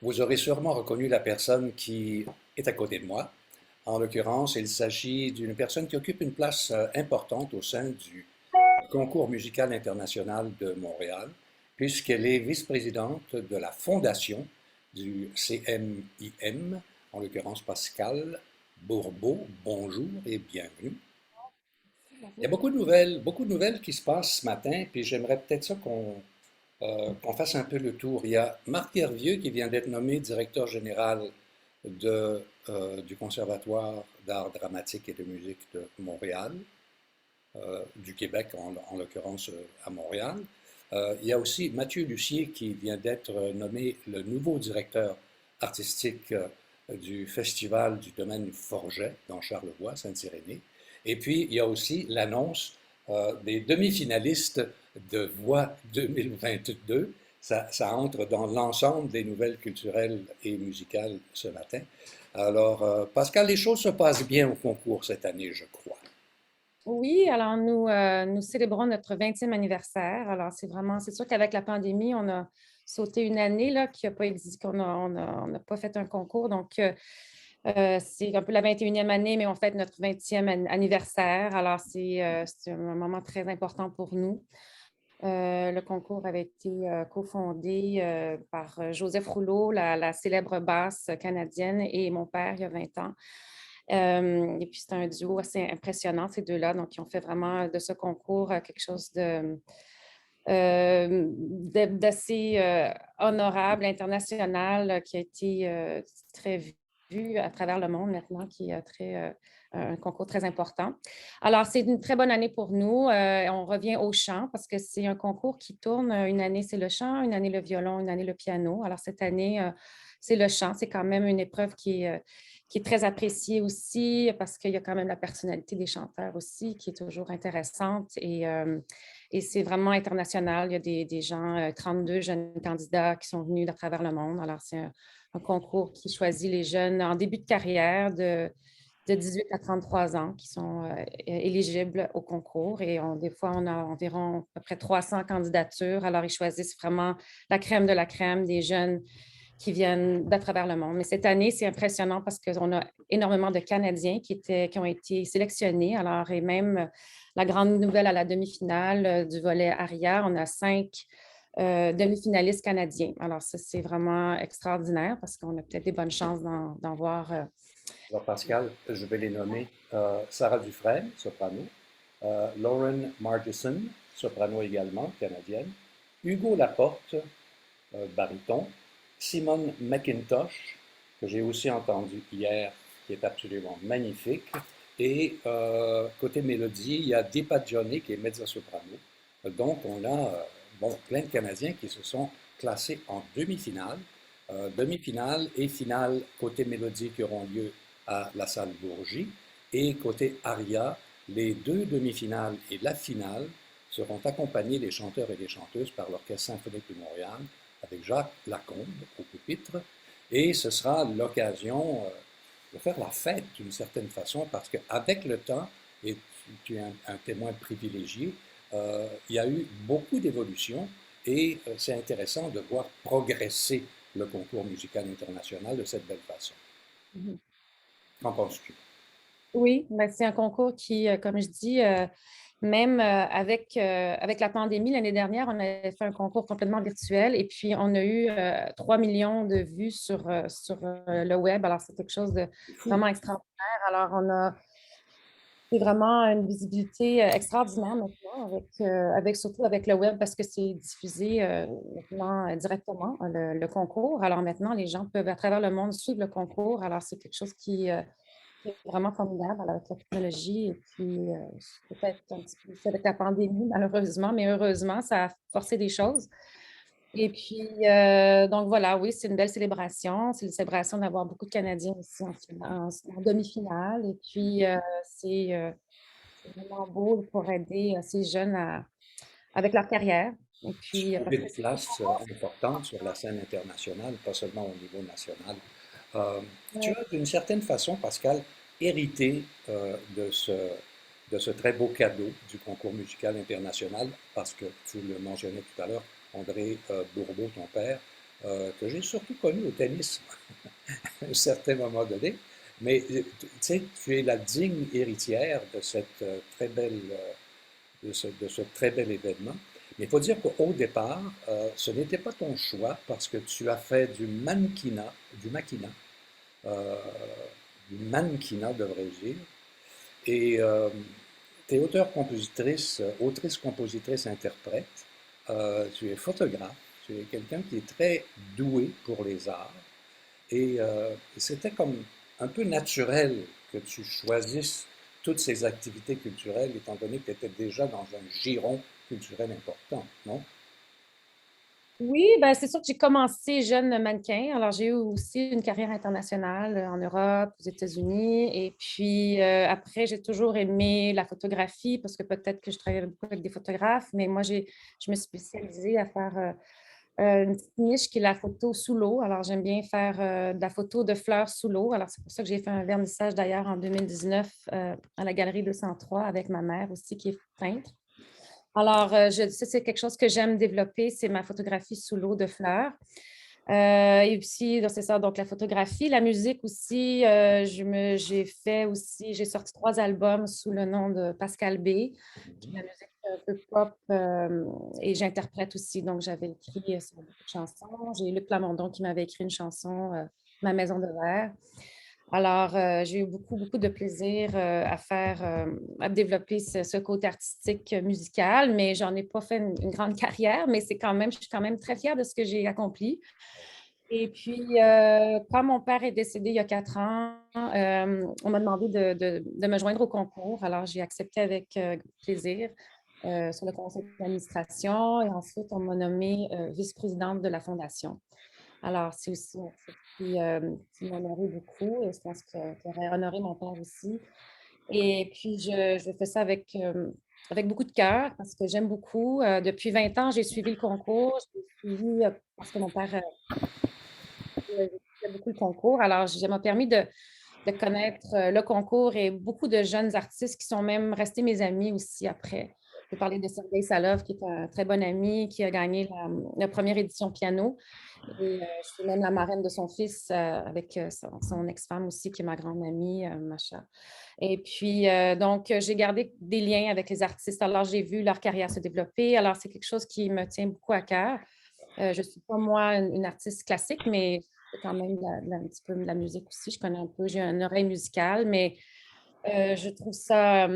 Vous aurez sûrement reconnu la personne qui est à côté de moi. En l'occurrence, il s'agit d'une personne qui occupe une place importante au sein du Concours musical international de Montréal, puisqu'elle est vice-présidente de la fondation du CMIM, en l'occurrence Pascal Bourbeau. Bonjour et bienvenue. Il y a beaucoup de nouvelles qui se passent ce matin, puis j'aimerais peut-être ça qu'on fasse un peu le tour. Il y a Marc Hervieux qui vient d'être nommé directeur général du Conservatoire d'art dramatique et de musique de Montréal, du Québec en l'occurrence à Montréal. Il y a aussi Mathieu Lucier qui vient d'être nommé le nouveau directeur artistique du Festival du domaine Forget dans Charlevoix, Sainte-Irénée. Et puis, il y a aussi l'annonce des demi-finalistes de Voix 2022. Ça entre dans l'ensemble des nouvelles culturelles et musicales ce matin. Alors, Pascal, les choses se passent bien au concours cette année, je crois. Oui, alors nous célébrons notre 20e anniversaire. Alors, c'est sûr qu'avec la pandémie, on a sauté une année là, qui a pas qu'on on n'a pas fait un concours. Donc, c'est un peu la 21e année, mais on fête notre 20e anniversaire. Alors, c'est un moment très important pour nous. Le concours avait été cofondé par Joseph Rouleau, la célèbre basse canadienne, et mon père il y a 20 ans. Et puis, c'est un duo assez impressionnant, ces deux-là. Donc, ils ont fait vraiment de ce concours quelque chose d'assez honorable, international, qui a été très vu à travers le monde maintenant, qui est un concours très important. Alors, c'est une très bonne année pour nous. On revient au chant parce que c'est un concours qui tourne. Une année, c'est le chant, une année, le violon, une année, le piano. Alors, cette année, c'est le chant. C'est quand même une épreuve qui est très appréciée aussi parce qu'il y a quand même la personnalité des chanteurs aussi qui est toujours intéressante et c'est vraiment international. Il y a des gens, 32 jeunes candidats qui sont venus de travers le monde. Alors, c'est un concours qui choisit les jeunes en début de carrière de 18 à 33 ans qui sont éligibles au concours. Et des fois, on a environ à peu près 300 candidatures. Alors, ils choisissent vraiment la crème de la crème des jeunes qui viennent d'à travers le monde. Mais cette année, c'est impressionnant parce qu'on a énormément de Canadiens qui ont été sélectionnés. Alors, et même la grande nouvelle à la demi-finale du volet Aria, on a 5 demi-finalistes canadiens. Alors, ça, c'est vraiment extraordinaire parce qu'on a peut-être des bonnes chances d'en voir. Alors, Pascal, je vais les nommer Sarah Dufresne, soprano, Lauren Margison, soprano également, canadienne, Hugo Laporte, baryton, Simone McIntosh, que j'ai aussi entendu hier, qui est absolument magnifique, et côté mélodie, il y a Deepa Johnny, qui est mezzo-soprano. Donc, on a bon, plein de Canadiens qui se sont classés en demi-finale. Demi-finale et finale côté mélodie qui auront lieu à la salle Bourgie. Et côté aria, les deux demi-finales et la finale seront accompagnés des chanteurs et des chanteuses par l'Orchestre symphonique de Montréal avec Jacques Lacombe au pupitre. Et ce sera l'occasion de faire la fête d'une certaine façon parce qu'avec le temps, et tu es un témoin privilégié, il y a eu beaucoup d'évolutions et c'est intéressant de voir progresser le concours musical international de cette belle façon. Mhm. Qu'en penses-tu? Oui, ben, c'est un concours qui, comme je dis, même avec la pandémie l'année dernière, on avait fait un concours complètement virtuel et puis on a eu 3 millions de vues sur le web. Alors, c'est quelque chose de C'est fou. vraiment extraordinaire. Alors, c'est vraiment une visibilité extraordinaire maintenant, surtout avec le web parce que c'est diffusé maintenant directement, le concours. Alors maintenant, les gens peuvent à travers le monde suivre le concours. Alors, c'est quelque chose qui est vraiment formidable avec la technologie. Et puis, peut-être un petit peu aussi avec la pandémie, malheureusement, mais heureusement, ça a forcé des choses. Et puis, donc voilà, oui, c'est une belle célébration. C'est une célébration d'avoir beaucoup de Canadiens ici en demi-finale. Et puis, c'est vraiment beau pour aider ces jeunes avec leur carrière. Et puis, Trouver parce que une place importante sur la scène internationale, pas seulement au niveau national. Euh, Tu as d'une certaine façon, Pascal, hérité de ce très beau cadeau du concours musical international, parce que tu le mentionnais tout à l'heure, André Bourbeau, ton père, que j'ai surtout connu au tennis à un certain moment donné. Mais tu sais, tu es la digne héritière de cette très belle, de ce très bel événement. Mais il faut dire qu'au départ, ce n'était pas ton choix parce que tu as fait du maquina, euh, du mannequinat, devrais-je dire. Et tu es auteur-compositrice, autrice-compositrice, interprète. Tu es photographe. Tu es quelqu'un qui est très doué pour les arts. Et c'était comme un peu naturel que tu choisisses toutes ces activités culturelles, étant donné que tu étais déjà dans un giron culturel important, non? Oui, ben c'est sûr que j'ai commencé jeune mannequin. Alors, j'ai eu aussi une carrière internationale en Europe, aux États-Unis. Et puis, après, j'ai toujours aimé la photographie parce que peut-être que je travaillais beaucoup avec des photographes, mais moi, je me suis spécialisée à faire une petite niche qui est la photo sous l'eau. Alors, j'aime bien faire de la photo de fleurs sous l'eau. Alors, c'est pour ça que j'ai fait un vernissage d'ailleurs en 2019 à la Galerie 203 avec ma mère aussi, qui est peintre. Alors, ça, c'est quelque chose que j'aime développer, c'est ma photographie sous l'eau de fleurs. Et aussi, donc, c'est ça, donc la photographie, la musique aussi, j'ai fait aussi, j'ai sorti 3 albums sous le nom de Pascal B, qui est de la musique un peu pop, et j'interprète aussi, donc j'avais écrit sur beaucoup de chansons. J'ai Luc Plamondon qui m'avait écrit une chanson, Ma maison de verre. Alors, j'ai eu beaucoup, beaucoup de plaisir à développer ce côté artistique musical, mais j'en ai pas fait une grande carrière, mais je suis quand même très fière de ce que j'ai accompli. Et puis, quand mon père est décédé il y a 4 ans, on m'a demandé de me joindre au concours. Alors, j'ai accepté avec plaisir sur le conseil d'administration et ensuite, on m'a nommée vice-présidente de la fondation. Alors, c'est aussi un truc qui m'honorait beaucoup et je pense qu'il aurait honoré mon père aussi. Et puis, je fais ça avec beaucoup de cœur parce que j'aime beaucoup. Depuis 20 ans, j'ai suivi le concours. J'ai suivi parce que mon père suivait beaucoup le concours. Alors, ça m'a permis de connaître le concours et beaucoup de jeunes artistes qui sont même restés mes amis aussi après. Je vais parler de Sergei Salov, qui est un très bon ami, qui a gagné la première édition piano. Et je suis même la marraine de son fils avec son ex-femme aussi, qui est ma grande amie, Macha. Et puis, donc, j'ai gardé des liens avec les artistes. Alors, j'ai vu leur carrière se développer. Alors, c'est quelque chose qui me tient beaucoup à cœur. Je ne suis pas, moi, une artiste classique, mais c'est quand même un petit peu de la musique aussi. Je connais un peu, j'ai une oreille musicale, mais je trouve ça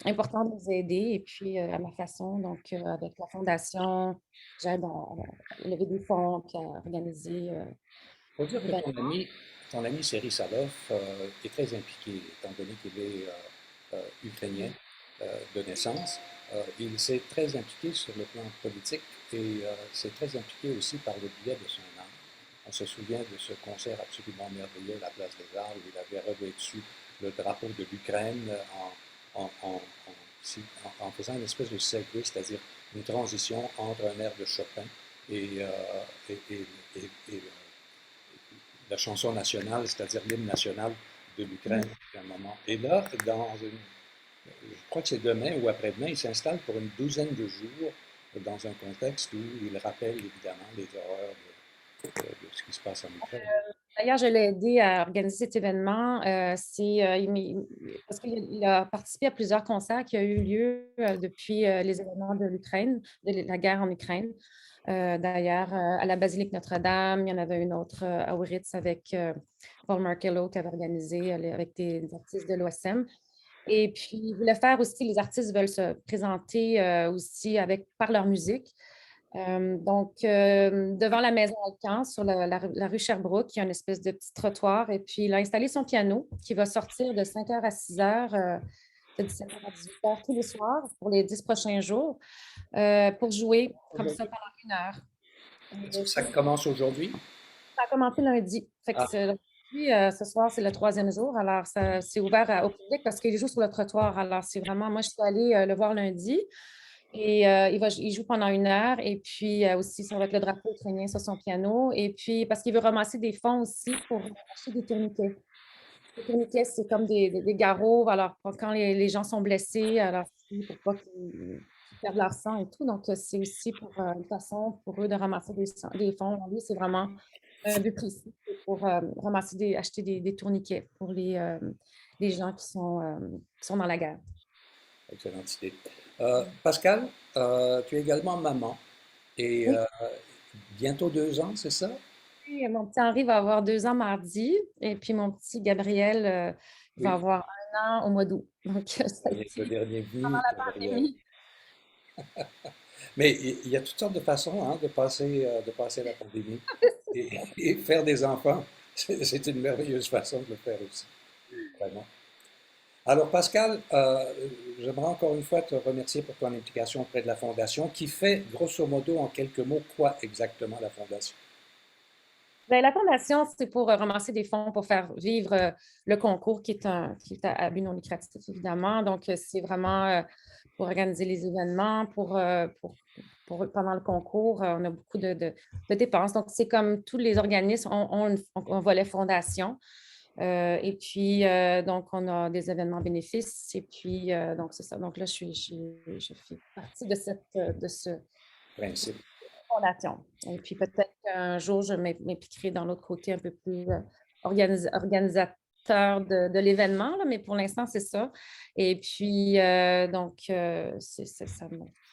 important de les aider. Et puis, à ma façon, donc, avec la fondation, j'aide à lever des fonds, puis à organiser Il faut dire des que événements. ton ami Seri Salov est très impliqué, étant donné qu'il est ukrainien de naissance. Il s'est très impliqué sur le plan politique et s'est très impliqué aussi par le biais de son art. On se souvient de ce concert absolument merveilleux à la Place des Arts où il avait revêtu le drapeau de l'Ukraine en faisant une espèce de segue, c'est-à-dire une transition entre un air de Chopin et, et, et, et la chanson nationale, c'est-à-dire l'hymne national de l'Ukraine à un moment. Et là, je crois que c'est demain ou après-demain, il s'installe pour une douzaine de jours dans un contexte où il rappelle évidemment les horreurs de ce qui se passe en Ukraine. D'ailleurs, je l'ai aidé à organiser cet événement. Parce qu'il a participé à plusieurs concerts qui ont eu lieu depuis les événements de l'Ukraine, de la guerre en Ukraine. D'ailleurs, à la Basilique Notre-Dame, il y en avait une autre à Auritz avec Paul Markello qui avait organisé avec des artistes de l'OSM. Et puis, il voulait faire aussi, les artistes veulent se présenter aussi par leur musique. Donc, devant la maison Alcan, sur la rue Sherbrooke, il y a une espèce de petit trottoir. Et puis, il a installé son piano qui va sortir de 5 heures à 6 heures, de 17 heures à 18 heures tous les soirs pour les 10 prochains jours, pour jouer comme ça pendant 1 heure. Est-ce Et que ça commence aujourd'hui? ça a commencé lundi. Fait que Ah, aujourd'hui, ce soir, c'est le troisième jour. Alors, c'est ouvert au public parce qu'il joue sur le trottoir. Alors, c'est vraiment, moi, je suis allée le voir lundi et il joue pendant 1 heure. Et puis, aussi, ça va être le drapeau ukrainien sur son piano. Et puis, parce qu'il veut ramasser des fonds aussi pour acheter des tourniquets. Les tourniquets, c'est comme des garrots. Alors, quand les gens sont blessés, alors, pour pas qu'ils perdent leur sang et tout. Donc, c'est aussi pour une façon pour eux de ramasser des fonds. Lui, c'est vraiment un but précis c'est pour ramasser acheter des tourniquets pour les gens qui sont dans la guerre. Excellente idée. Pascal, tu es également maman et Oui, bientôt 2 ans, c'est ça? et mon petit Henri va avoir 2 ans mardi et puis mon petit Gabriel va Oui, avoir 1 an au mois d'août. Donc, ça a le été dernier venu, la Gabriel. pandémie. Mais il y a toutes sortes de façons hein, de passer la pandémie et faire des enfants. C'est une merveilleuse façon de le faire aussi, vraiment. Alors Pascal, j'aimerais encore une fois te remercier pour ton implication auprès de la Fondation qui fait, grosso modo, en quelques mots, quoi exactement la Fondation? Ben, la fondation, c'est pour ramasser des fonds pour faire vivre le concours qui est à but non lucratif, évidemment. Donc, c'est vraiment pour organiser les événements, pendant le concours, on a beaucoup de dépenses. Donc, c'est comme tous les organismes ont un volet fondation. Et puis, donc, on a des événements bénéfices. Et puis, donc, c'est ça. Donc, là, je fais partie de ce Principe. fondation. Et puis peut-être qu'un jour, je m'impliquerai dans l'autre côté un peu plus organisateur de l'événement, là, mais pour l'instant, c'est ça. Et puis, donc, c'est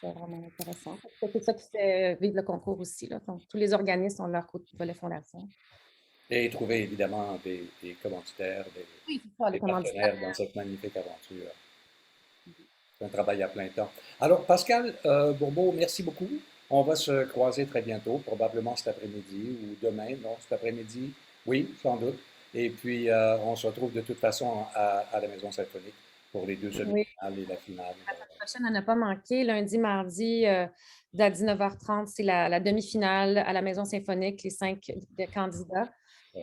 vraiment intéressant. C'est ça qui fait vivre le concours aussi. Là. Donc, tous les organismes ont leur côté volet fondation. Et trouver évidemment des commanditaires, Oui, c'est ça, les des commanditaires. partenaires dans cette magnifique aventure. C'est un travail à plein temps. Alors, Pascal Bourbeau, merci beaucoup. On va se croiser très bientôt, probablement cet après-midi ou demain. Non, cet après-midi, oui, sans doute. Et puis, on se retrouve de toute façon à la Maison Symphonique pour les deux Oui, semi-finales et la finale. la semaine prochaine, à ne pas manquer. Lundi, mardi, à 19h30, c'est la demi-finale à la Maison symphonique, les 5 candidats.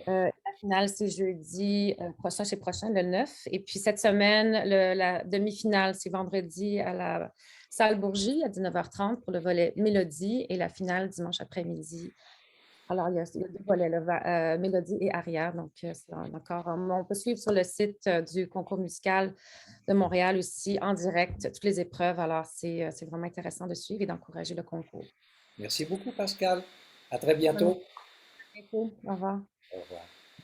La finale, c'est jeudi prochain, chez prochain, le 9. Et puis cette semaine, la demi-finale, c'est vendredi à la salle Bourgie à 19h30 pour le volet Mélodie et la finale dimanche après-midi. Alors, il y a deux volets, Mélodie et arrière. Donc, c'est encore, on peut suivre sur le site du concours musical de Montréal aussi, en direct, toutes les épreuves. Alors, c'est vraiment intéressant de suivre et d'encourager le concours. Merci beaucoup, Pascal. À très Vraiment, bientôt. à bientôt. Au revoir. Au revoir.